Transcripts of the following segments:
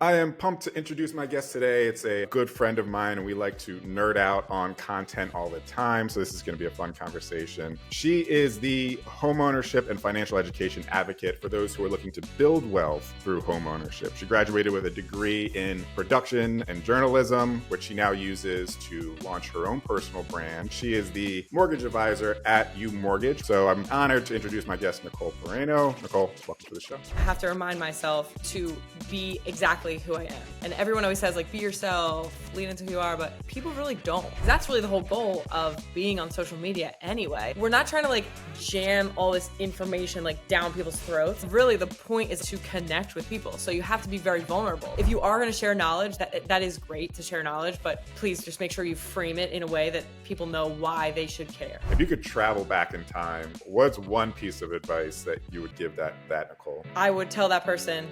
I am pumped to introduce my guest today. It's a good friend of mine, and we like to nerd out on content all the time. So, this is going to be a fun conversation. She is the homeownership and financial education advocate for those who are looking to build wealth through homeownership. She graduated with a degree in production and journalism, which she now uses to launch her own personal brand. She is the mortgage advisor at UMortgage. So, I'm honored to introduce my guest, Nicole Peraino. Nicole, welcome to the show. I have to remind myself to be exactly who I am. And everyone always says, like, be yourself, lean into who you are, but people really don't. That's really the whole goal of being on social media anyway. We're not trying to like jam all this information like down people's throats. Really, the point is to connect with people. So you have to be very vulnerable. If you are going to share knowledge, that is great to share knowledge, but please just make sure you frame it in a way that people know why they should care. If you could travel back in time, what's one piece of advice that you would give that Nicole? I would tell that person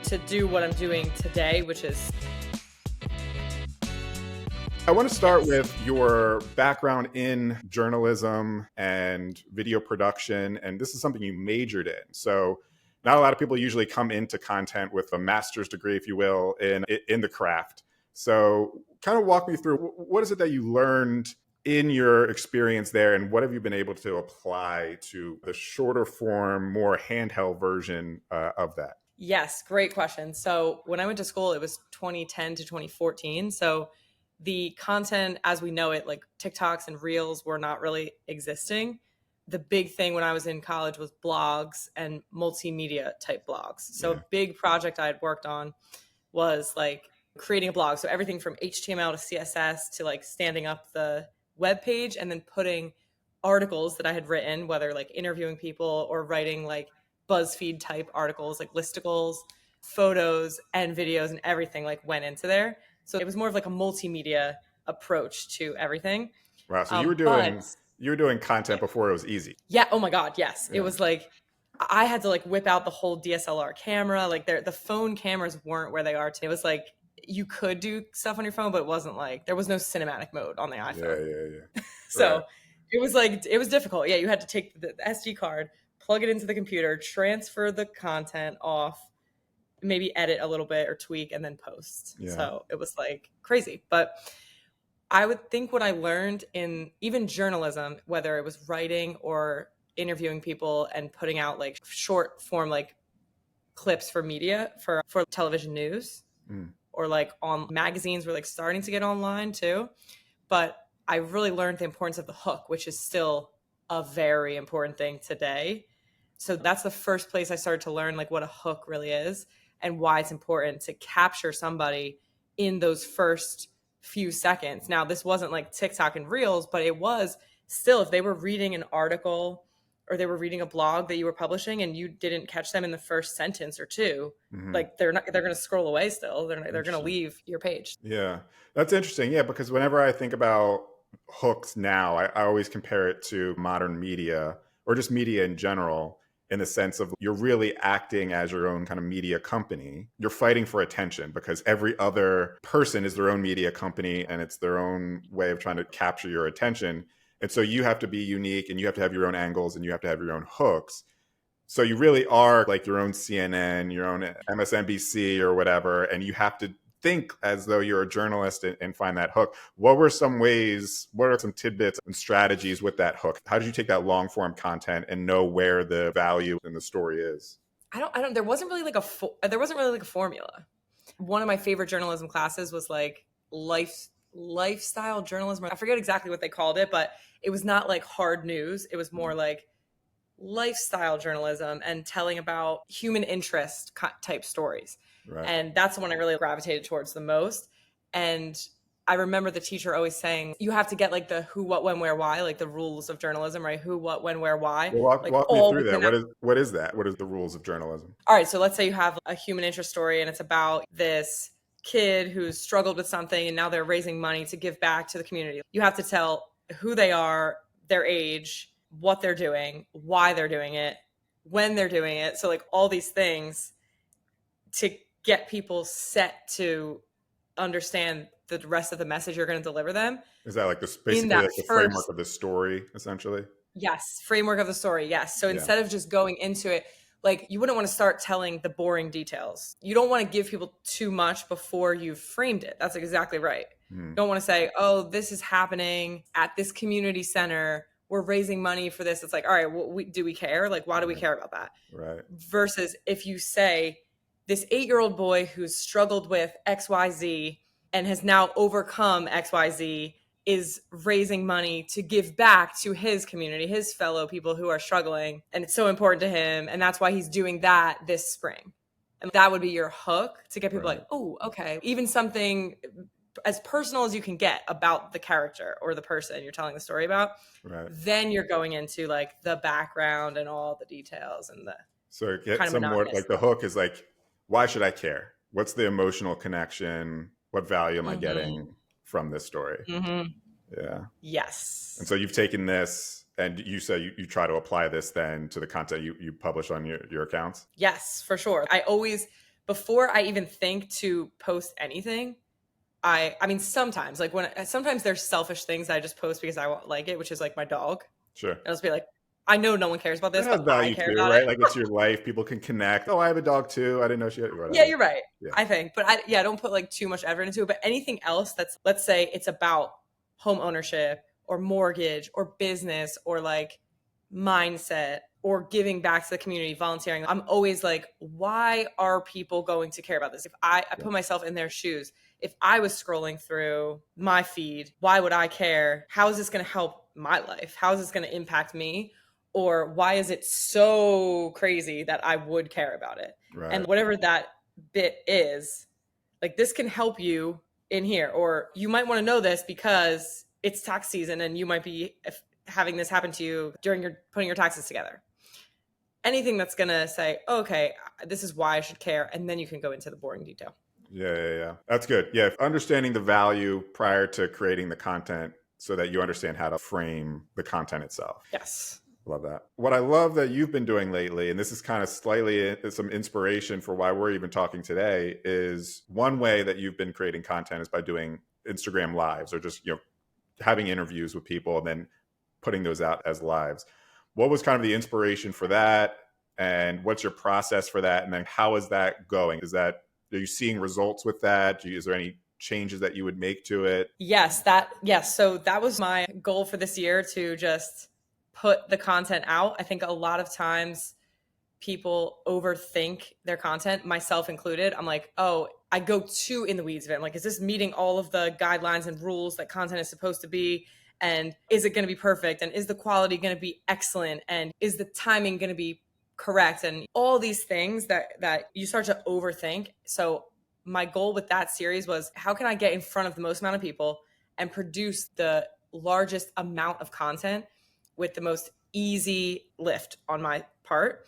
to do what I'm doing today, which is... I want to start with your background in journalism and video production, and this is something you majored in. So not a lot of people usually come into content with a master's degree, if you will, in the craft. So kind of walk me through, what is it that you learned in your experience there, and what have you been able to apply to the shorter form, more handheld version of that? Yes, great question. So when I went to school, it was 2010 to 2014. So the content as we know it, like TikToks and Reels, were not really existing. The big thing when I was in college was blogs and multimedia type blogs. So a big project I had worked on was like creating a blog. So everything from HTML to CSS to like standing up the web page and then putting articles that I had written, whether like interviewing people or writing like BuzzFeed type articles, like listicles, photos and videos and everything like went into there. So it was more of like a multimedia approach to everything. Wow. So you were doing content before it was easy. Yeah. Oh my God. Yes. Yeah. It was like, I had to like whip out the whole DSLR camera. Like the phone cameras weren't where they are today. It was like, you could do stuff on your phone, but it wasn't like, there was no cinematic mode on the iPhone. Yeah. So right. It was like, it was difficult. Yeah. You had to take the SD card, plug it into the computer, transfer the content off, maybe edit a little bit or tweak and then post. Yeah. So it was like crazy. But I would think what I learned in even journalism, whether it was writing or interviewing people and putting out like short form, like clips for media, for television news, or like on magazines were like starting to get online too. But I really learned the importance of the hook, which is still a very important thing today. So that's the first place I started to learn like what a hook really is and why it's important to capture somebody in those first few seconds. Now, this wasn't like TikTok and Reels, but it was still, if they were reading an article or they were reading a blog that you were publishing and you didn't catch them in the first sentence or two, like they're going to scroll away still. They're going to leave your page. Yeah, that's interesting. Yeah, because whenever I think about hooks now, I always compare it to modern media or just media in general, in the sense of you're really acting as your own kind of media company. You're fighting for attention because every other person is their own media company and it's their own way of trying to capture your attention. And so you have to be unique and you have to have your own angles and you have to have your own hooks. So you really are like your own CNN, your own MSNBC or whatever, and you have to think as though you're a journalist and find that hook. What are some tidbits and strategies with that hook? How did you take that long form content and know where the value in the story is? There wasn't really like a formula. One of my favorite journalism classes was like lifestyle journalism. I forget exactly what they called it, but it was not like hard news. It was more like lifestyle journalism and telling about human interest type stories. Right. And that's the one I really gravitated towards the most. And I remember the teacher always saying, you have to get like the who, what, when, where, why, like the rules of journalism, right? Who, what, when, where, why. Well, walk me through that. What is that? What is the rules of journalism? All right. So let's say you have a human interest story and it's about this kid who's struggled with something and now they're raising money to give back to the community. You have to tell who they are, their age, what they're doing, why they're doing it, when they're doing it. So like all these things to get people set to understand the rest of the message you're going to deliver them. Is that like basically like the framework of the story, essentially? Yes, framework of the story, yes. So instead of just going into it, like you wouldn't want to start telling the boring details. You don't want to give people too much before you've framed it. That's exactly right. You don't want to say, oh, this is happening at this community center. We're raising money for this. It's like, all right, well, do we care? Like, why do we care about that? Right. Versus if you say this 8-year-old boy who's struggled with XYZ and has now overcome XYZ is raising money to give back to his community, his fellow people who are struggling. And it's so important to him. And that's why he's doing that this spring. And that would be your hook to get people like, oh, okay. Even something as personal as you can get about the character or the person you're telling the story about. Right. Then you're going into like the background and all the details and the so get kind of some more monotonous like the hook is like, why should I care? What's the emotional connection? What value am I getting from this story? Yeah. Yes. And so you've taken this and you say you try to apply this then to the content you publish on your accounts? Yes, for sure. I always, before I even think to post anything, I mean, sometimes like sometimes there's selfish things that I just post because I like it, which is like my dog. Sure. And I'll just be like, I know no one cares about this, but I care about right? it. Like it's your life. People can connect. Oh, I have a dog too. I didn't know she had. Whatever. Yeah, you're right. Yeah. I think, but I don't put like too much effort into it. But anything else that's, let's say it's about home ownership or mortgage or business or like mindset or giving back to the community, volunteering. I'm always like, why are people going to care about this? If I put myself in their shoes, if I was scrolling through my feed, why would I care? How is this going to help my life? How is this going to impact me? Or why is it so crazy that I would care about it? Right. And whatever that bit is, like this can help you in here, or you might want to know this because it's tax season and you might be having this happen to you during your putting your taxes together. Anything that's going to say, oh, okay, this is why I should care. And then you can go into the boring detail. Yeah. That's good. Yeah. Understanding the value prior to creating the content so that you understand how to frame the content itself. Yes. Love that. What I love that you've been doing lately, and this is kind of slightly some inspiration for why we're even talking today, is one way that you've been creating content is by doing Instagram lives or just, having interviews with people and then putting those out as lives. What was kind of the inspiration for that? And what's your process for that? And then how is that going? Are you seeing results with that? Is there any changes that you would make to it? Yes. So that was my goal for this year, to just put the content out. I think a lot of times people overthink their content, myself included. I'm like, oh, I go too in the weeds of it. I'm like, is this meeting all of the guidelines and rules that content is supposed to be? And is it going to be perfect? And is the quality going to be excellent? And is the timing going to be correct? And all these things that you start to overthink. So my goal with that series was, how can I get in front of the most amount of people and produce the largest amount of content with the most easy lift on my part?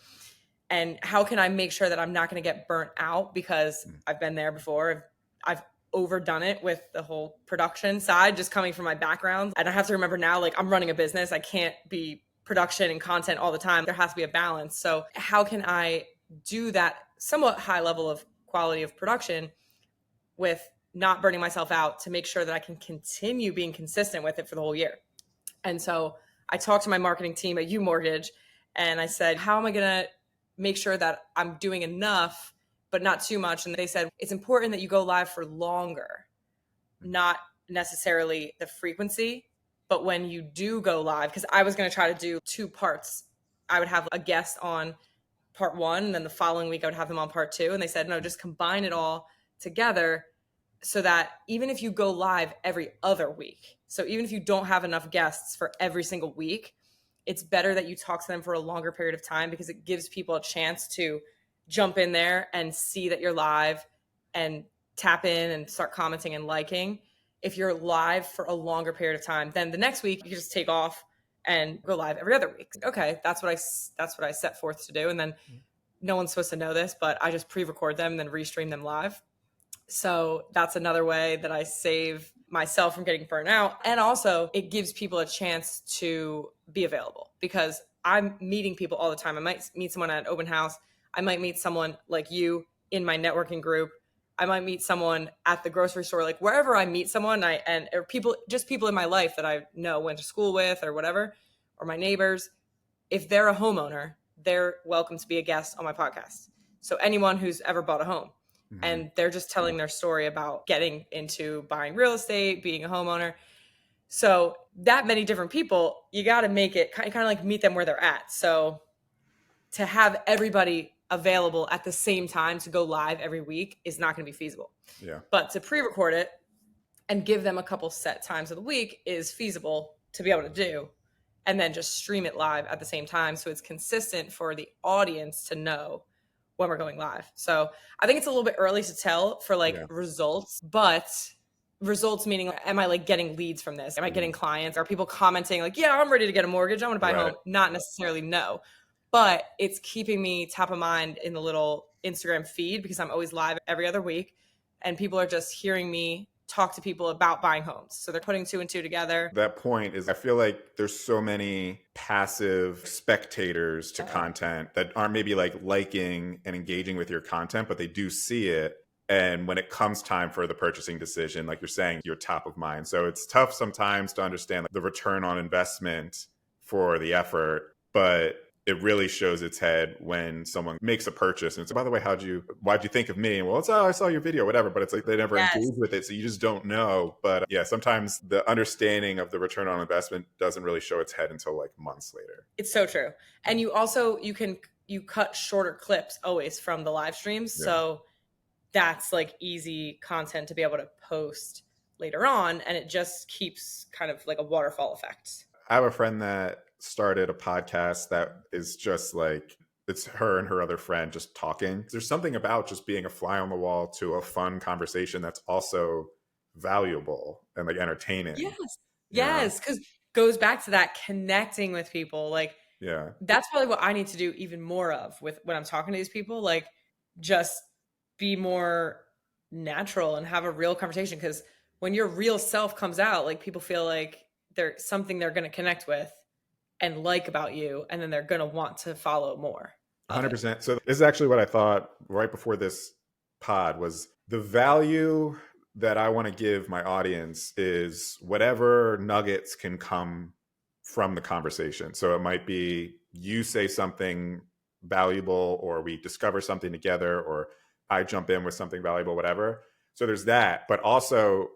And how can I make sure that I'm not going to get burnt out? Because I've been there before. I've overdone it with the whole production side, just coming from my background. And I have to remember now, like, I'm running a business. I can't be production and content all the time. There has to be a balance. So how can I do that somewhat high level of quality of production with not burning myself out, to make sure that I can continue being consistent with it for the whole year? And so I talked to my marketing team at UMortgage and I said, how am I going to make sure that I'm doing enough, but not too much? And they said, it's important that you go live for longer, not necessarily the frequency, but when you do go live, because I was going to try to do 2 parts. I would have a guest on part 1, and then the following week I would have them on part 2. And they said, no, just combine it all together, so that even if you go live every other week, so even if you don't have enough guests for every single week, it's better that you talk to them for a longer period of time, because it gives people a chance to jump in there and see that you're live and tap in and start commenting and liking. If you're live for a longer period of time, then the next week you can just take off and go live every other week. Okay, that's what I set forth to do. And then no one's supposed to know this, but I just pre-record them and then restream them live. So that's another way that I save myself from getting burnt out. And also it gives people a chance to be available, because I'm meeting people all the time. I might meet someone at an open house. I might meet someone like you in my networking group. I might meet someone at the grocery store, like wherever I meet someone, or people in my life that I know, went to school with or whatever, or my neighbors. If they're a homeowner, they're welcome to be a guest on my podcast. So anyone who's ever bought a home and they're just telling their story about getting into buying real estate, being a homeowner. So that many different people, you got to make it kind of like meet them where they're at. So to have everybody available at the same time to go live every week is not going to be feasible. Yeah. But to pre-record it and give them a couple set times of the week is feasible to be able to do. And then just stream it live at the same time. So it's consistent for the audience to know when we're going live. So I think it's a little bit early to tell for like results, but results meaning, am I like getting leads from this? Am I getting clients? Are people commenting like, yeah, I'm ready to get a mortgage, I want to buy a home? Not necessarily no, but it's keeping me top of mind in the little Instagram feed because I'm always live every other week and people are just hearing me talk to people about buying homes. So they're putting two and two together. That point is, I feel like there's so many passive spectators to content that aren't maybe like liking and engaging with your content, but they do see it. And when it comes time for the purchasing decision, like you're saying, you're top of mind. So it's tough sometimes to understand like, the return on investment for the effort, but it really shows its head when someone makes a purchase and it's, by the way, why'd you think of me? And well, it's, oh, I saw your video, whatever, but it's like they never engage with it. So you just don't know. But yeah, sometimes the understanding of the return on investment doesn't really show its head until like months later. It's so true. And you also, you cut shorter clips always from the live streams. Yeah. So that's like easy content to be able to post later on. And it just keeps kind of like a waterfall effect. I have a friend that started a podcast that is just like, it's her and her other friend just talking. There's something about just being a fly on the wall to a fun conversation that's also valuable and like entertaining. Yes. Because goes back to that connecting with people. Like, that's probably what I need to do even more of with when I'm talking to these people, like just be more natural and have a real conversation. Because when your real self comes out, like people feel like there's something they're going to connect with and like about you, and then they're going to want to follow more. 100%. So this is actually what I thought right before this pod was the value that I want to give my audience is whatever nuggets can come from the conversation. So it might be you say something valuable, or we discover something together, or I jump in with something valuable, whatever. So there's that. But also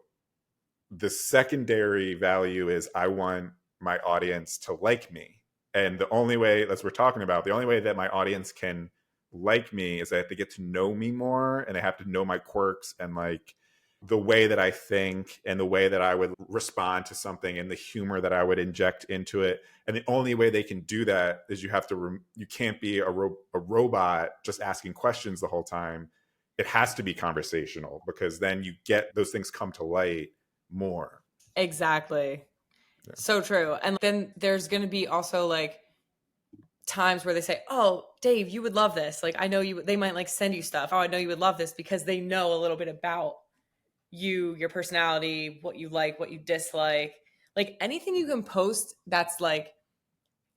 the secondary value is I want my audience to like me. And the only way, as we're talking about, the only way that my audience can like me is they have to get to know me more, and they have to know my quirks and like the way that I think and the way that I would respond to something and the humor that I would inject into it. And the only way they can do that is you have to, you can't be a robot just asking questions the whole time. It has to be conversational, because then you get those things come to light more. Exactly. Yeah. So true. And then there's going to be also like times where they say, oh, Dave, you would love this. Like, I know you, they might like send you stuff. Oh, I know you would love this, because they know a little bit about you, your personality, what you like, what you dislike. Like anything you can post that's like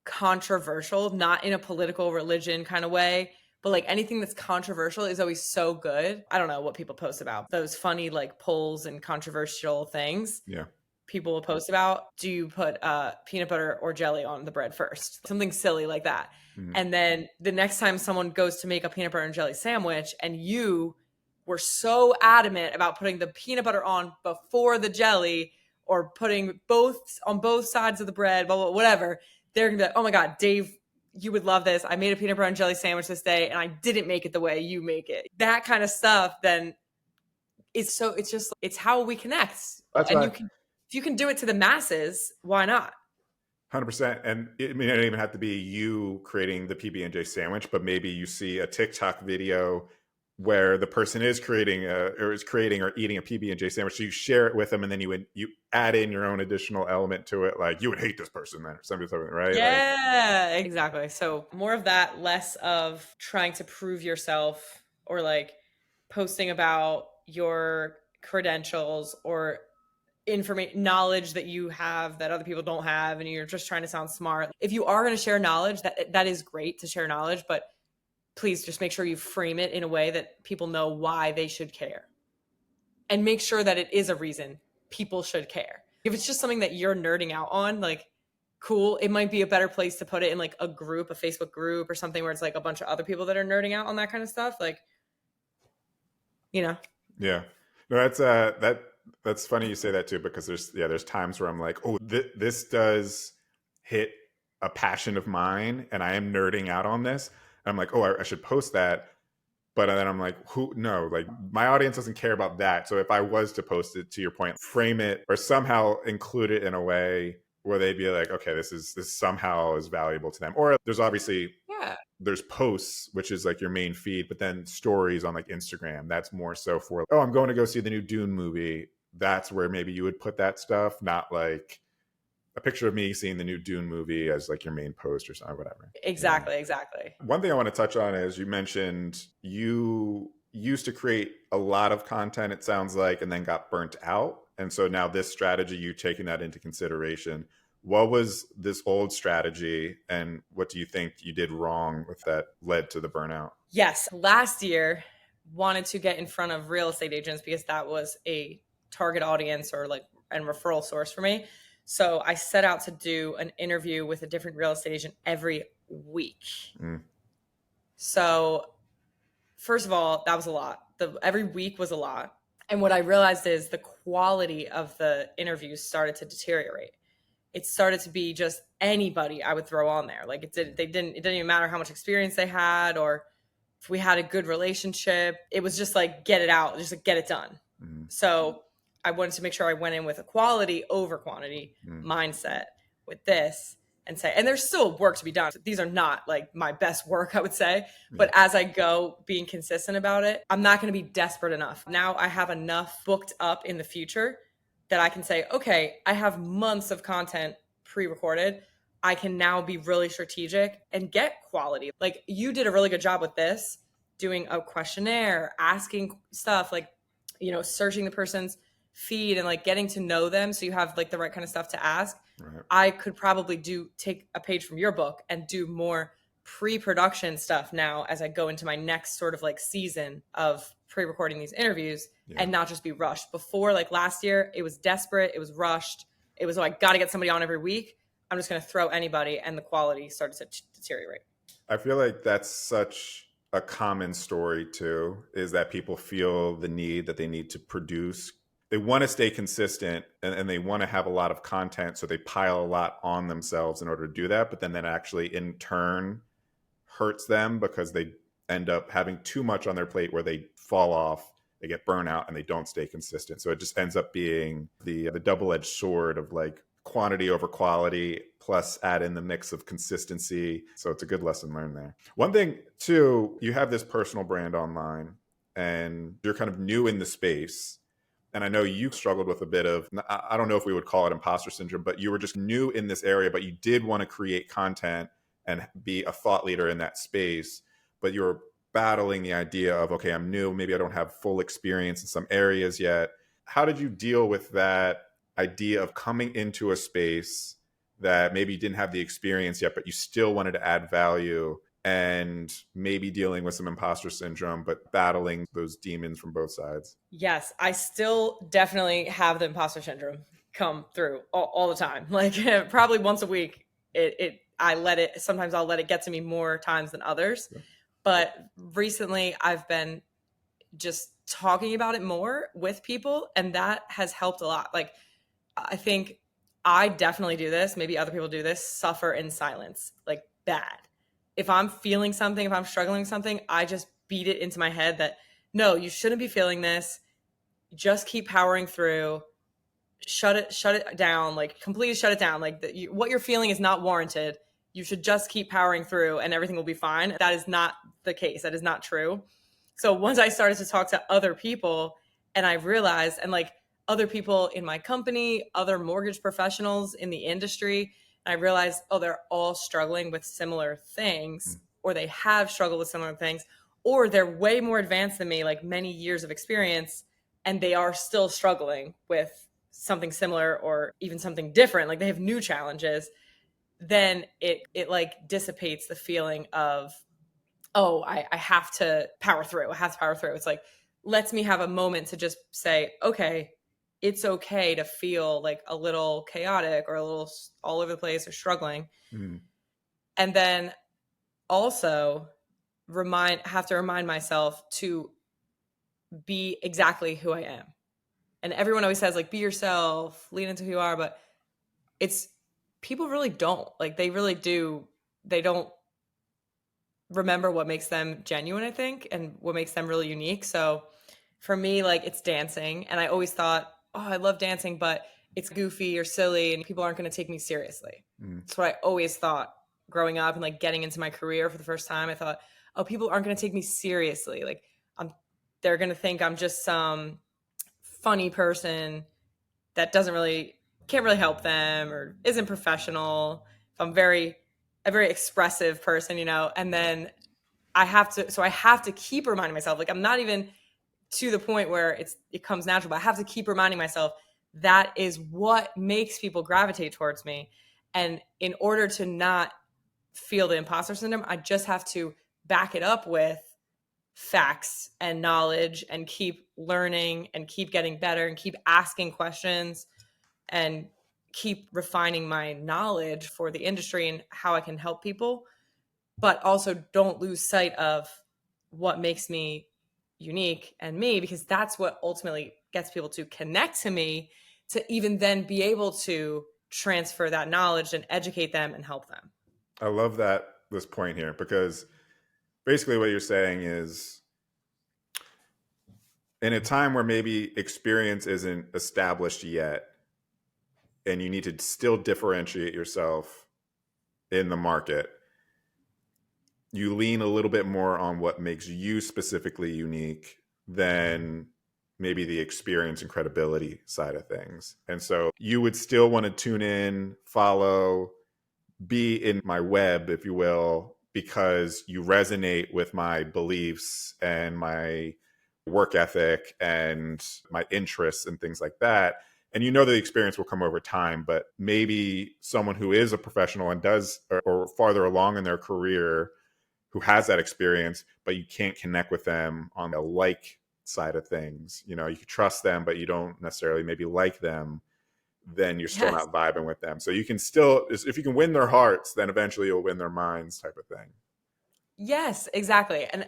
controversial, not in a political religion kind of way, but like anything that's controversial is always so good. I don't know what people post about, those funny like polls and controversial things. Yeah. People will post about, do you put peanut butter or jelly on the bread first? Something silly like that. Mm-hmm. And then the next time someone goes to make a peanut butter and jelly sandwich and you were so adamant about putting the peanut butter on before the jelly, or putting both on both sides of the bread, blah, blah, whatever, they're going to be like, oh my God, Dave, you would love this. I made a peanut butter and jelly sandwich this day and I didn't make it the way you make it. That kind of stuff, then it's how we connect. That's and right. If you can do it to the masses, why not? 100%. And it may not even have to be you creating the PB&J sandwich, but maybe you see a TikTok video where the person is creating or eating a PB&J sandwich. So you share it with them, and then you add in your own additional element to it. Like, you would hate this person then, or something, right? Yeah, like, exactly. So more of that, less of trying to prove yourself, or like posting about your credentials or knowledge that you have that other people don't have, and you're just trying to sound smart. If you are going to share knowledge, that is great to share knowledge, but please just make sure you frame it in a way that people know why they should care, and make sure that it is a reason people should care. If it's just something that you're nerding out on, like, cool. It might be a better place to put it in like a group, a Facebook group or something where it's like a bunch of other people that are nerding out on that kind of stuff. Like, you know. Yeah. No, that's funny you say that too, because there's times where I'm like, oh, this does hit a passion of mine and I am nerding out on this. And I'm like, oh, I should post that. But then I'm like, no, like my audience doesn't care about that. So if I was to post it, to your point, frame it or somehow include it in a way where they'd be like, okay, this somehow is valuable to them. Or there's obviously, there's posts, which is like your main feed, but then stories on like Instagram. That's more so for, oh, I'm going to go see the new Dune movie. That's where maybe you would put that stuff, not like a picture of me seeing the new Dune movie as like your main post or something, whatever. Exactly. One thing I want to touch on is you mentioned you used to create a lot of content, it sounds like, and then got burnt out. And so now this strategy, you taking that into consideration. What was this old strategy and what do you think you did wrong with that led to the burnout? Yes. Last year, wanted to get in front of real estate agents because that was a target audience or like and referral source for me. So I set out to do an interview with a different real estate agent every week. So first of all, that was a lot. Every week was a lot. And what I realized is the quality of the interviews started to deteriorate. It started to be just anybody I would throw on there. Like it didn't even matter how much experience they had or if we had a good relationship. It was just like, get it out, just like get it done. So I wanted to make sure I went in with a quality over quantity mindset with this and say, and there's still work to be done. These are not like my best work, I would say. But as I go, being consistent about it, I'm not going to be desperate enough. Now I have enough booked up in the future that I can say, okay, I have months of content pre-recorded. I can now be really strategic and get quality. Like you did a really good job with this, doing a questionnaire, asking stuff like, searching the person's feed and like getting to know them. So you have like the right kind of stuff to ask. Right. I could probably take a page from your book and do more pre-production stuff now as I go into my next sort of like season of pre-recording these interviews and not just be rushed. Before, like last year, it was desperate. It was rushed. It was like, got to get somebody on every week. I'm just going to throw anybody, and the quality started to deteriorate. I feel like that's such a common story too, is that people feel the need that they need to produce. They want to stay consistent and they want to have a lot of content. So they pile a lot on themselves in order to do that. But then that actually in turn hurts them because they end up having too much on their plate where they fall off, they get burnout and they don't stay consistent. So it just ends up being the double-edged sword of like quantity over quality, plus add in the mix of consistency. So it's a good lesson learned there. One thing too, you have this personal brand online and you're kind of new in the space. And I know you struggled with a bit of, I don't know if we would call it imposter syndrome, but you were just new in this area, but you did want to create content and be a thought leader in that space. But you're battling the idea of, okay, I'm new, maybe I don't have full experience in some areas yet. How did you deal with that idea of coming into a space that maybe you didn't have the experience yet, but you still wanted to add value and maybe dealing with some imposter syndrome, but battling those demons from both sides? Yes, I still definitely have the imposter syndrome come through all the time. Like probably once a week, sometimes I'll let it get to me more times than others. Yeah. But recently I've been just talking about it more with people, and that has helped a lot. Like, I think I definitely do this. Maybe other people do this, suffer in silence, like bad. If I'm feeling something, if I'm struggling with something, I just beat it into my head that, no, you shouldn't be feeling this. Just keep powering through. Shut it down, like completely shut it down. Like what you're feeling is not warranted. You should just keep powering through and everything will be fine. That is not the case. That is not true. So once I started to talk to other people and I realized, and like other people in my company, other mortgage professionals in the industry, and I realized, oh, they're all struggling with similar things, or they have struggled with similar things, or they're way more advanced than me, like many years of experience, and they are still struggling with something similar or even something different. Like they have new challenges. Then it like dissipates the feeling of, oh, I have to power through. I have to power through. It's like, lets me have a moment to just say, okay, it's okay to feel like a little chaotic or a little all over the place or struggling. Mm. And then also have to remind myself to be exactly who I am. And everyone always says like, be yourself, lean into who you are. But it's, people really don't, like, they really do. They don't remember what makes them genuine, I think, and what makes them really unique. So for me, like, it's dancing. And I always thought, oh, I love dancing, but it's goofy or silly and people aren't going to take me seriously. That's what I always thought growing up and like getting into my career for the first time. I thought, oh, people aren't going to take me seriously. Like, they're going to think I'm just some funny person that can't really help them or isn't professional. If I'm a very expressive person, and then I have to keep reminding myself, like, I'm not even to the point where it comes natural, but I have to keep reminding myself that is what makes people gravitate towards me. And in order to not feel the imposter syndrome, I just have to back it up with facts and knowledge and keep learning and keep getting better and keep asking questions and keep refining my knowledge for the industry and how I can help people, but also don't lose sight of what makes me unique and me, because that's what ultimately gets people to connect to me, to even then be able to transfer that knowledge and educate them and help them. I love this point here, because basically what you're saying is, in a time where maybe experience isn't established yet and you need to still differentiate yourself in the market, you lean a little bit more on what makes you specifically unique than maybe the experience and credibility side of things. And so you would still want to tune in, follow, be in my web, if you will, because you resonate with my beliefs and my work ethic and my interests and things like that. And you know the experience will come over time, but maybe someone who is a professional and does, or farther along in their career, who has that experience, but you can't connect with them on the like side of things. You can trust them, but you don't necessarily maybe like them, then you're still not vibing with them. So you can still, if you can win their hearts, then eventually you'll win their minds, type of thing. Yes, exactly. And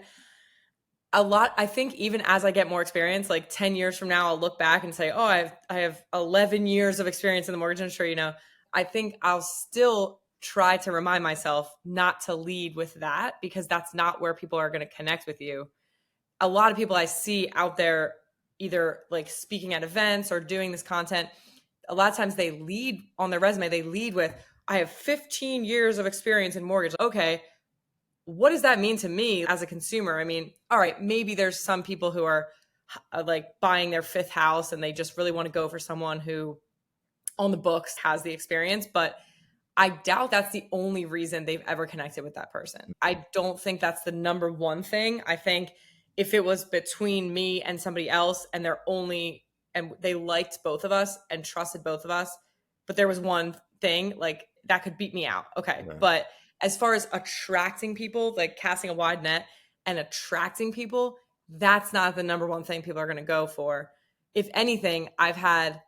I think even as I get more experience, like 10 years from now, I'll look back and say, oh, I have 11 years of experience in the mortgage industry. I think I'll still try to remind myself not to lead with that, because that's not where people are going to connect with you. A lot of people I see out there, either like speaking at events or doing this content, a lot of times they lead on their resume. They lead with, I have 15 years of experience in mortgage. Okay, what does that mean to me as a consumer? I mean, all right, maybe there's some people who are like buying their fifth house and they just really want to go for someone who on the books has the experience, but I doubt that's the only reason they've ever connected with that person. I don't think that's the number one thing. I think if it was between me and somebody else and they liked both of us and trusted both of us, but there was one thing, like, that could beat me out. Okay. Right. But as far as attracting people, like casting a wide net and attracting people, that's not the number one thing people are going to go for. If anything, I've had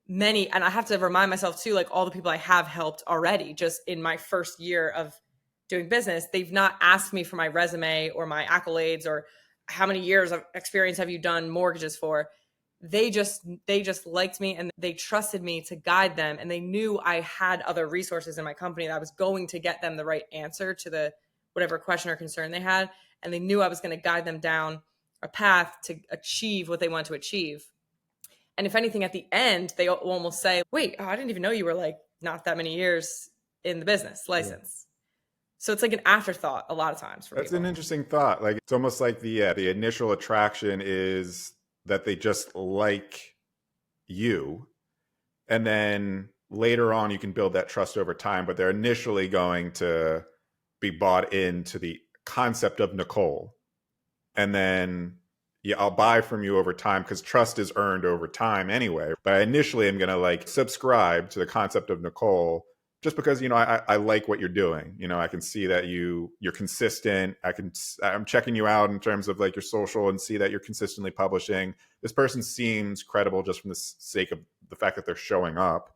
many, and I have to remind myself too, like all the people I have helped already just in my first year of doing business, they've not asked me for my resume or my accolades or how many years of experience have you done mortgages for. They just liked me and they trusted me to guide them. And they knew I had other resources in my company that I was going to get them the right answer to the whatever question or concern they had. And they knew I was going to guide them down a path to achieve what they want to achieve. And if anything, at the end, they almost say, wait, I didn't even know you were like not that many years in the business license. Yeah. So it's like an afterthought a lot of times for That's people. An interesting thought. Like, it's almost like the initial attraction is that they just like you. And then later on, you can build that trust over time, but they're initially going to be bought into the concept of Nicole. And then, yeah, I'll buy from you over time, because trust is earned over time anyway. But I initially am going to like subscribe to the concept of Nicole just because, I like what you're doing. I can see that you're consistent. I'm checking you out in terms of like your social and see that you're consistently publishing. This person seems credible just from the sake of the fact that they're showing up.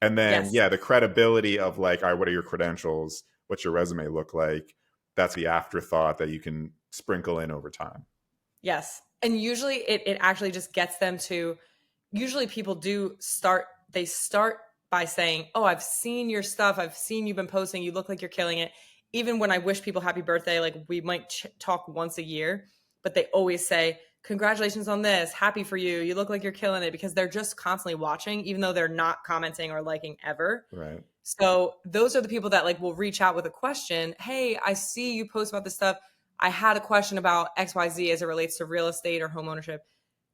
And then, Yes. yeah, the credibility of like, all right, what are your credentials? What's your resume look like? That's the afterthought that you can sprinkle in over time. Yes. And usually it actually just gets them to, usually people they start by saying, oh, I've seen your stuff. I've seen you've been posting. You look like you're killing it. Even when I wish people happy birthday, like we might talk once a year, but they always say, congratulations on this. Happy for you. You look like you're killing it, because they're just constantly watching, even though they're not commenting or liking ever. Right. So those are the people that like will reach out with a question. Hey, I see you post about this stuff. I had a question about XYZ as it relates to real estate or home ownership.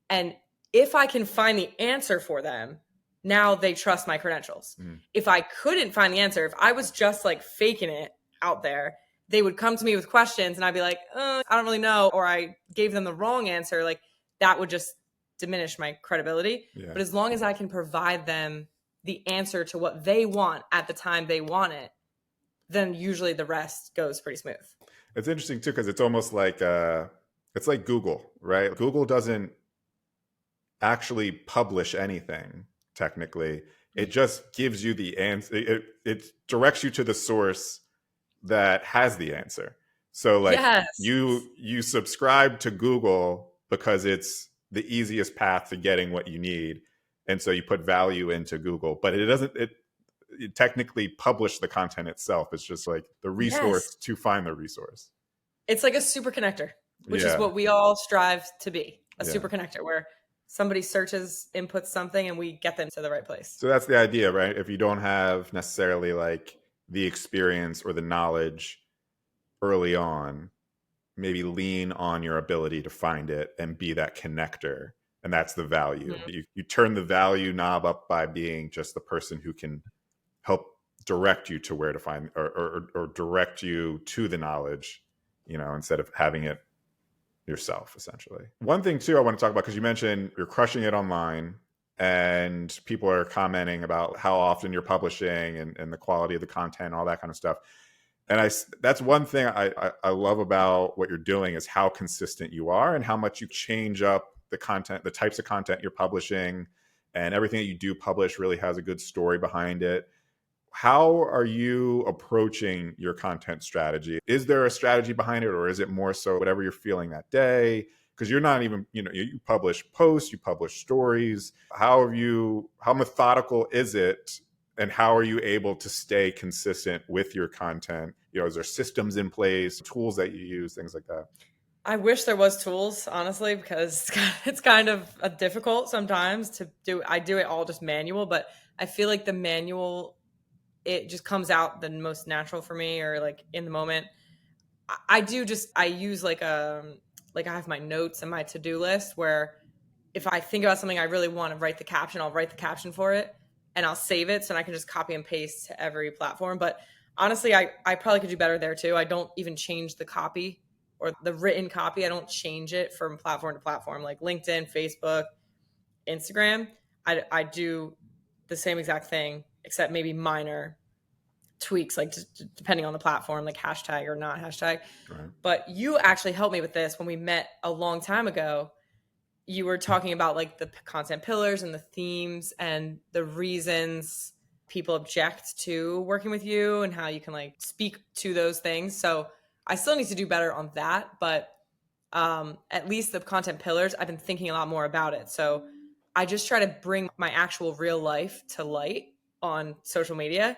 And if I can find the answer for them, now they trust my credentials. If I couldn't find the answer, if I was just like faking it out there, they would come to me with questions and I'd be like, I don't really know. Or I gave them the wrong answer. Like that would just diminish my credibility. Yeah. But as long as I can provide them the answer to what they want at the time they want it, then usually the rest goes pretty smooth. It's interesting too, because it's almost like it's like Google, right? Google doesn't actually publish anything technically. It just gives you the answer. It directs you to the source that has the answer. So like Yes. you subscribe to Google because it's the easiest path to getting what you need. And so you put value into Google, but it doesn't technically publish the content itself. It's just like the resource to find the resource. It's like a super connector, which is what we all strive to be, a super connector where somebody searches, inputs something, and we get them to the right place. So that's the idea, right? If you don't have necessarily like the experience or the knowledge early on, maybe lean on your ability to find it and be that connector. And that's the value. You turn the value knob up by being just the person who can help direct you to where to find or direct you to the knowledge, instead of having it yourself, essentially. One thing too I want to talk about, because you mentioned you're crushing it online and people are commenting about how often you're publishing and the quality of the content, all that kind of stuff. And that's one thing I love about what you're doing, is how consistent you are and how much you change up the content, the types of content you're publishing, and everything that you do publish really has a good story behind it. How are you approaching your content strategy? Is there a strategy behind it, or is it more so whatever you're feeling that day? Because you're not even, you publish posts, you publish stories. How methodical is it? And how are you able to stay consistent with your content? Is there systems in place, tools that you use, things like that? I wish there was tools, honestly, because it's kind of difficult sometimes to do. I do it all just manual, but I feel like the manual, it just comes out the most natural for me, or like in the moment. I use like I have my notes and my to-do list where if I think about something I really want to write the caption, I'll write the caption for it and I'll save it so I can just copy and paste to every platform. But honestly, I probably could do better there too. I don't even change the copy or the written copy. I don't change it from platform to platform, like LinkedIn, Facebook, Instagram. I do the same exact thing, except maybe minor tweaks, like just depending on the platform, like hashtag or not hashtag. Right. But you actually helped me with this when we met a long time ago. You were talking about like the content pillars and the themes and the reasons people object to working with you and how you can like speak to those things. So I still need to do better on that, but at least the content pillars, I've been thinking a lot more about it. So I just try to bring my actual real life to light on social media.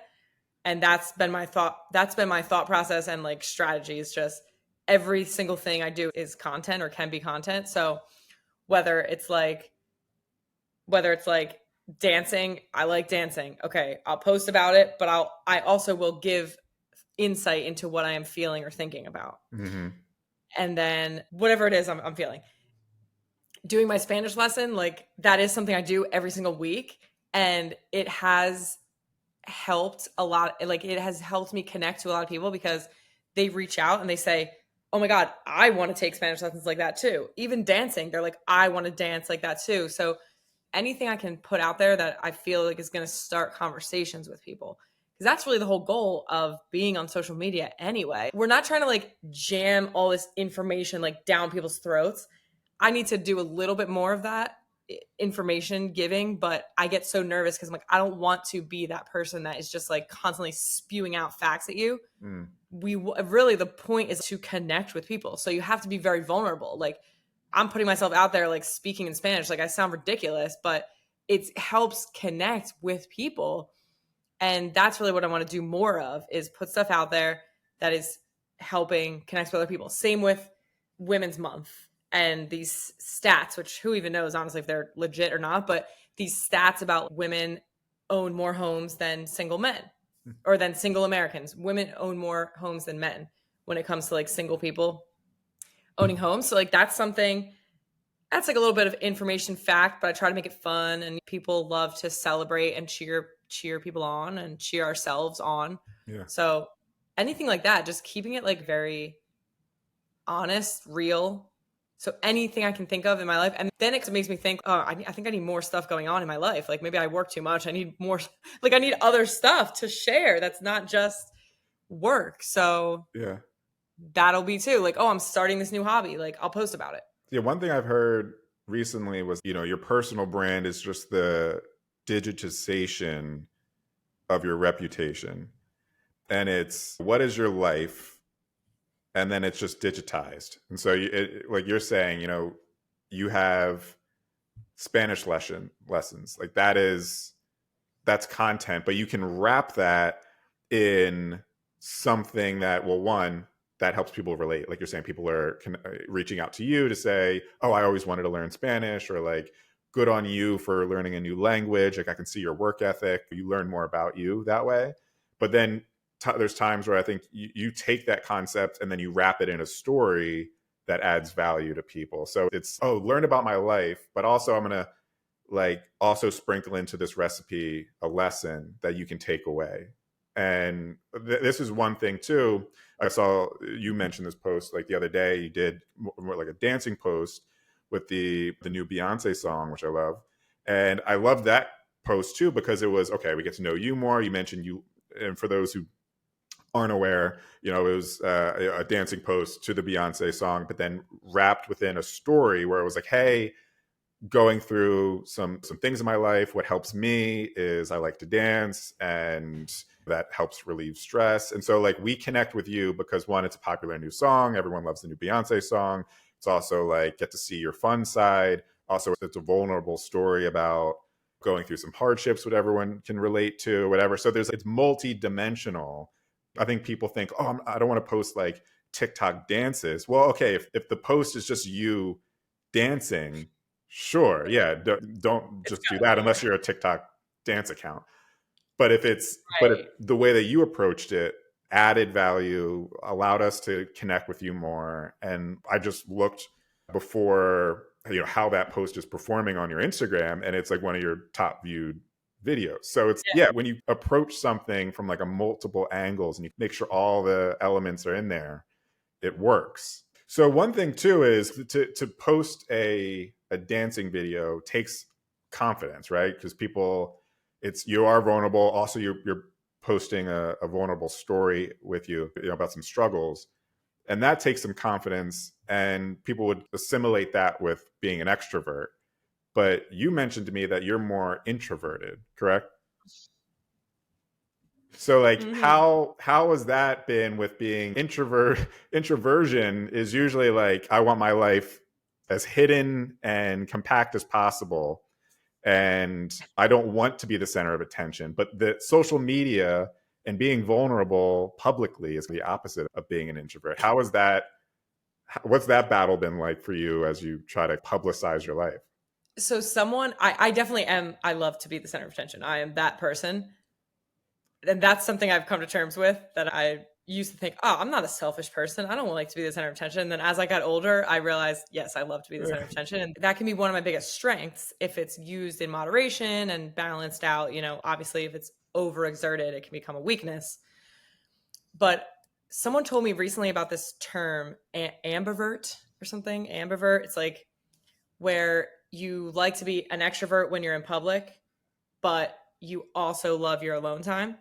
And that's been my thought process and like strategy, is just every single thing I do is content or can be content. So whether it's like dancing, I like dancing. Okay, I'll post about it, but I also will give insight into what I am feeling or thinking about. Mm-hmm. And then whatever it is I'm feeling. Doing my Spanish lesson, like that is something I do every single week. And it has helped a lot. Like it has helped me connect to a lot of people because they reach out and they say, oh my God, I want to take Spanish lessons like that too. Even dancing, they're like, I want to dance like that too. So anything I can put out there that I feel like is going to start conversations with people. Because that's really the whole goal of being on social media anyway. We're not trying to like jam all this information like down people's throats. I need to do a little bit more of that information giving, but I get so nervous because I'm like, I don't want to be that person that is just like constantly spewing out facts at you. We really, the point is to connect with people. So you have to be very vulnerable. Like, I'm putting myself out there, like speaking in Spanish. Like, I sound ridiculous, but it helps connect with people. And that's really what I want to do more of, is put stuff out there that is helping connect with other people. Same with Women's Month and these stats, which who even knows, honestly, if they're legit or not, but these stats about women own more homes than single men, or than single Americans. Women own more homes than men when it comes to like single people owning homes. So like that's something that's like a little bit of information fact, but I try to make it fun, and people love to celebrate and cheer people on and cheer ourselves on. Yeah. So anything like that, just keeping it like very honest, real. So anything I can think of in my life. And then it makes me think, oh, I think I need more stuff going on in my life. Like maybe I work too much. I need more, like I need other stuff to share. That's not just work. So yeah, that'll be too. Like, oh, I'm starting this new hobby. Like I'll post about it. Yeah, one thing I've heard recently was, your personal brand is just the digitization of your reputation. And it's, what is your life? And then it's just digitized. And so like you're saying, you have Spanish lessons. Like that's content, but you can wrap that in something that, well, one, that helps people relate. Like you're saying, people are reaching out to you to say, oh, I always wanted to learn Spanish, or like, good on you for learning a new language. Like I can see your work ethic. You learn more about you that way. But then there's times where I think you take that concept and then you wrap it in a story that adds value to people. So it's, oh, learn about my life, but also I'm going to like also sprinkle into this recipe a lesson that you can take away. And this is one thing too. I saw you mentioned this post like the other day. You did more like a dancing post with the new Beyonce song, which I love. And I love that post too, because it was, okay, we get to know you more. You mentioned you, and for those who aren't aware, it was a dancing post to the Beyonce song, but then wrapped within a story where it was like, hey, going through some things in my life. What helps me is I like to dance, and that helps relieve stress. And so like we connect with you because, one, it's a popular new song. Everyone loves the new Beyonce song. It's also like get to see your fun side. Also, it's a vulnerable story about going through some hardships, what everyone can relate to, whatever. So it's multi-dimensional. I think people think, oh, I don't want to post like TikTok dances. Well, okay, if the post is just you dancing, sure, yeah, don't just do that unless you're a TikTok dance account. But if the way that you approached it added value, allowed us to connect with you more. And I just looked before, how that post is performing on your Instagram, and it's like one of your top viewed videos. So it's, when you approach something from like a multiple angles and you make sure all the elements are in there, it works. So one thing too is to post a dancing video takes confidence, right? Because you are vulnerable. Also, you're posting a vulnerable story with you, about some struggles, and that takes some confidence. And people would assimilate that with being an extrovert. But you mentioned to me that you're more introverted, correct? So like how has that been with being introversion is usually like, I want my life as hidden and compact as possible, and I don't want to be the center of attention. But the social media and being vulnerable publicly is the opposite of being an introvert. What's that battle been like for you as you try to publicize your life? So I definitely am. I love to be the center of attention. I am that person. And that's something I've come to terms with, that I used to think, oh, I'm not a selfish person. I don't like to be the center of attention. And then as I got older, I realized, yes, I love to be the center of attention. And that can be one of my biggest strengths if it's used in moderation and balanced out. Obviously, if it's overexerted, it can become a weakness. But someone told me recently about this term, ambivert or something. Ambivert. It's like where you like to be an extrovert when you're in public, but you also love your alone time.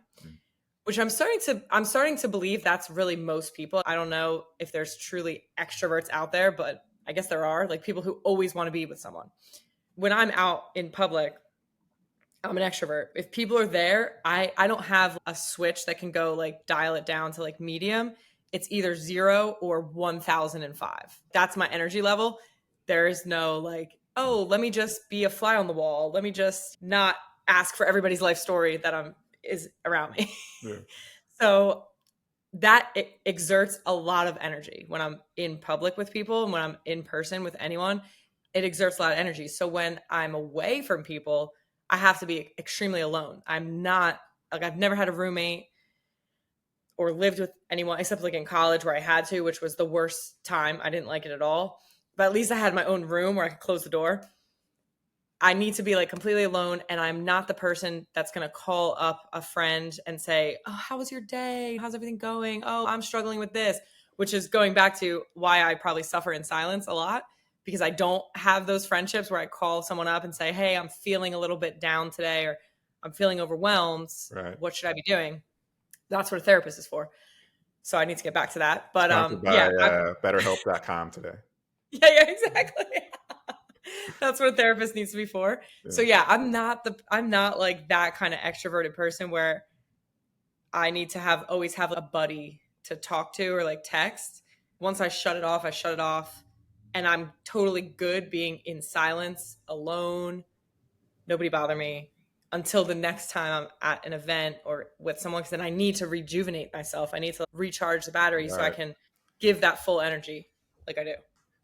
which I'm starting to believe that's really most people. I don't know if there's truly extroverts out there, but I guess there are, like, people who always want to be with someone. When I'm out in public, I'm an extrovert. If people are there, I don't have a switch that can go like dial it down to like medium. It's either 0 or 1005. That's my energy level. There is no like, oh, let me just be a fly on the wall. Let me just not ask for everybody's life story that is around me. Yeah. So that exerts a lot of energy when I'm in public with people and when I'm in person with anyone. It exerts a lot of energy. So when I'm away from people, I have to be extremely alone. I'm not like, I've never had a roommate or lived with anyone except like in college where I had to, which was the worst time. I didn't like it at all. But at least I had my own room where I could close the door. I need to be like completely alone, and I'm not the person that's going to call up a friend and say, "Oh, how was your day? How's everything going? Oh, I'm struggling with this," which is going back to why I probably suffer in silence a lot, because I don't have those friendships where I call someone up and say, "Hey, I'm feeling a little bit down today," or "I'm feeling overwhelmed. Right. What should I be doing?" That's what a therapist is for. So I need to get back to that. But Sponsored by yeah, BetterHelp.com today. yeah, exactly. That's what a therapist needs to be for. Yeah. So yeah, I'm not like that kind of extroverted person where I need to always have a buddy to talk to or like text. Once I shut it off, I shut it off. And I'm totally good being in silence, alone, nobody bother me until the next time I'm at an event or with someone, because then I need to rejuvenate myself. I need to recharge the battery so I can give that full energy like I do.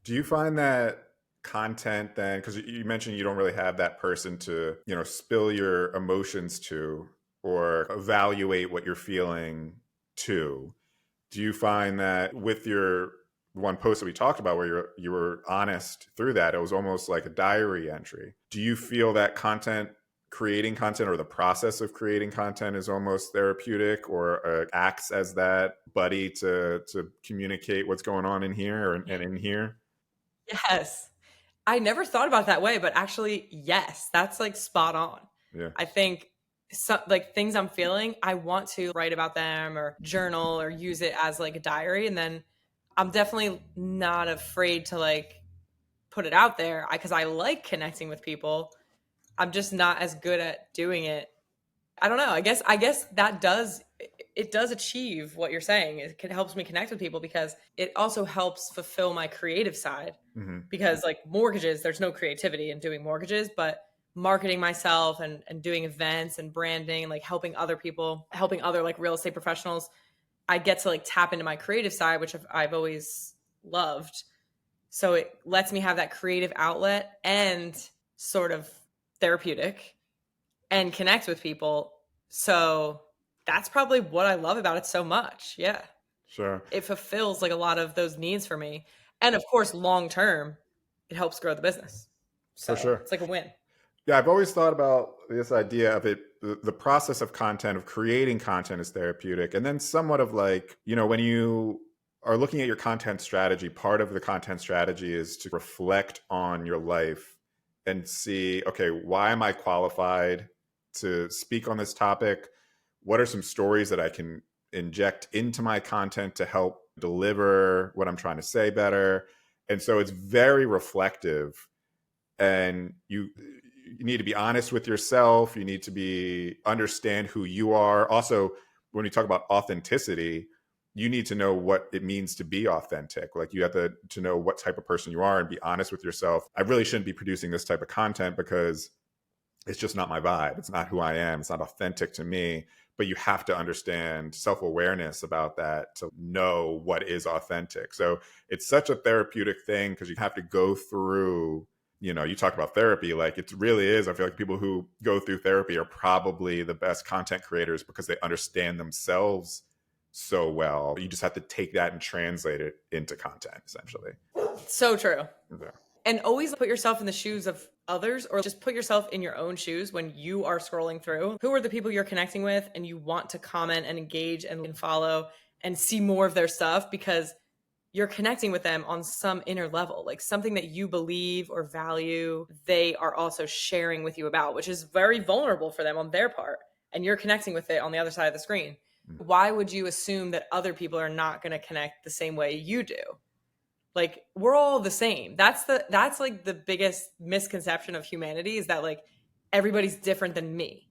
Do you find that content then, because you mentioned you don't really have that person to, spill your emotions to or evaluate what you're feeling to, do you find that with your one post that we talked about where you were honest through that, it was almost like a diary entry? Do you feel that creating content or the process of creating content is almost therapeutic, or acts as that buddy to communicate what's going on in here and in here? Yes. I never thought about it that way, but actually, yes, that's like spot on. Yeah. I think like things I'm feeling, I want to write about them or journal or use it as like a diary. And then I'm definitely not afraid to like put it out there because I like connecting with people. I'm just not as good at doing it. I don't know. I guess that does achieve what you're saying. It helps me connect with people because it also helps fulfill my creative side. Mm-hmm. Because like mortgages, there's no creativity in doing mortgages, but marketing myself and doing events and branding and like helping other people, helping other like real estate professionals, I get to like tap into my creative side, which I've always loved. So it lets me have that creative outlet and sort of therapeutic and connect with people. So that's probably what I love about it so much. Yeah. Sure. It fulfills like a lot of those needs for me. And of course, long term, it helps grow the business. So For sure. it's like a win. Yeah, I've always thought about this idea of it, the process of content, of creating content is therapeutic. And then somewhat of like, when you are looking at your content strategy, part of the content strategy is to reflect on your life and see, okay, why am I qualified to speak on this topic? What are some stories that I can inject into my content to help deliver what I'm trying to say better? And so it's very reflective, and you need to be honest with yourself. You need to understand who you are. Also, when you talk about authenticity, you need to know what it means to be authentic. Like you have to know what type of person you are and be honest with yourself. I really shouldn't be producing this type of content because it's just not my vibe. It's not who I am. It's not authentic to me. But you have to understand self-awareness about that to know what is authentic. So it's such a therapeutic thing because you have to go through, you talk about therapy, like it really is. I feel like people who go through therapy are probably the best content creators because they understand themselves so well. You just have to take that and translate it into content, essentially. So true. Yeah. And always put yourself in the shoes of others, or just put yourself in your own shoes when you are scrolling through. Who are the people you're connecting with and you want to comment and engage and follow and see more of their stuff because you're connecting with them on some inner level, like something that you believe or value, they are also sharing with you about, which is very vulnerable for them on their part. And you're connecting with it on the other side of the screen. Why would you assume that other people are not going to connect the same way you do? Like, we're all the same. That's like the biggest misconception of humanity, is that like everybody's different than me.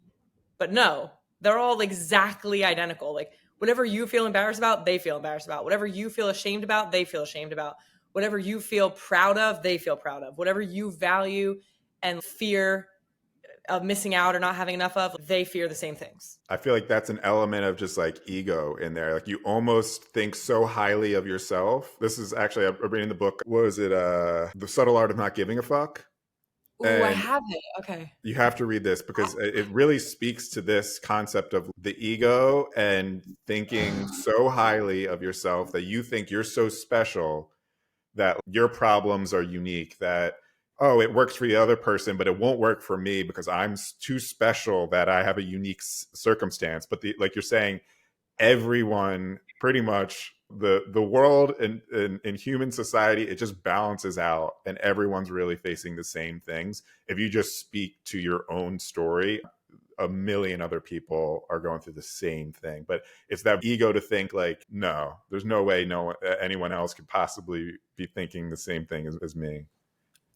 But no, they're all exactly identical. Like, whatever you feel embarrassed about, they feel embarrassed about. Whatever you feel ashamed about, they feel ashamed about. Whatever you feel proud of, they feel proud of. Whatever you value and fear of missing out or not having enough of, they fear the same things. I feel like that's an element of just like ego in there. Like, you almost think so highly of yourself. This is actually, I'm reading the book. What was it? The Subtle Art of Not Giving a Fuck. Ooh, I And have it. Okay. you have to read this because it really speaks to this concept of the ego and thinking so highly of yourself that you think you're so special, that your problems are unique, that, oh, it works for the other person, but it won't work for me because I'm too special, that I have a unique circumstance. But like you're saying, everyone, pretty much the world in human society, it just balances out, and everyone's really facing the same things. If you just speak to your own story, a million other people are going through the same thing. But it's that ego to think like, no, there's no way anyone else could possibly be thinking the same thing as me.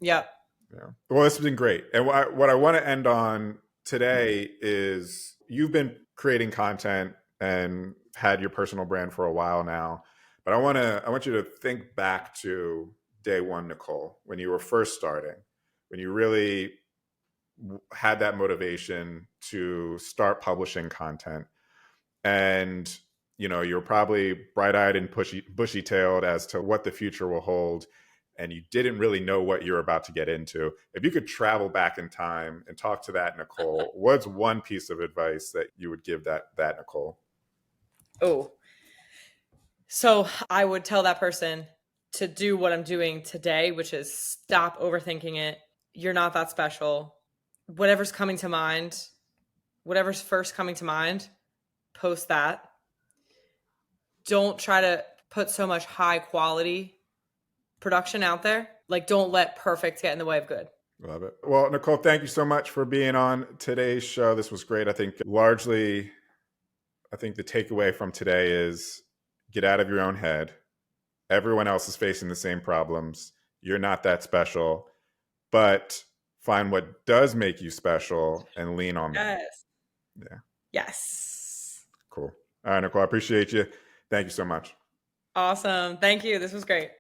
Yep. Yeah. Well, this has been great. And what I want to end on today is, you've been creating content and had your personal brand for a while now, but I want you to think back to day one, Nicole, when you were first starting, when you really had that motivation to start publishing content. And you're probably bright-eyed and bushy-tailed as to what the future will hold, and you didn't really know what you're about to get into. If you could travel back in time and talk to that Nicole, what's one piece of advice that you would give that Nicole? Oh, so I would tell that person to do what I'm doing today, which is stop overthinking it. You're not that special. Whatever's coming to mind, whatever's first coming to mind, post that. Don't try to put so much high quality production out there. Like, don't let perfect get in the way of good. Love it. Well, Nicole, thank you so much for being on today's show. This was great. I think the takeaway from today is, get out of your own head. Everyone else is facing the same problems. You're not that special, but find what does make you special and lean on that. Yes. Yeah. Yes. Cool. All right, Nicole, I appreciate you. Thank you so much. Awesome. Thank you. This was great.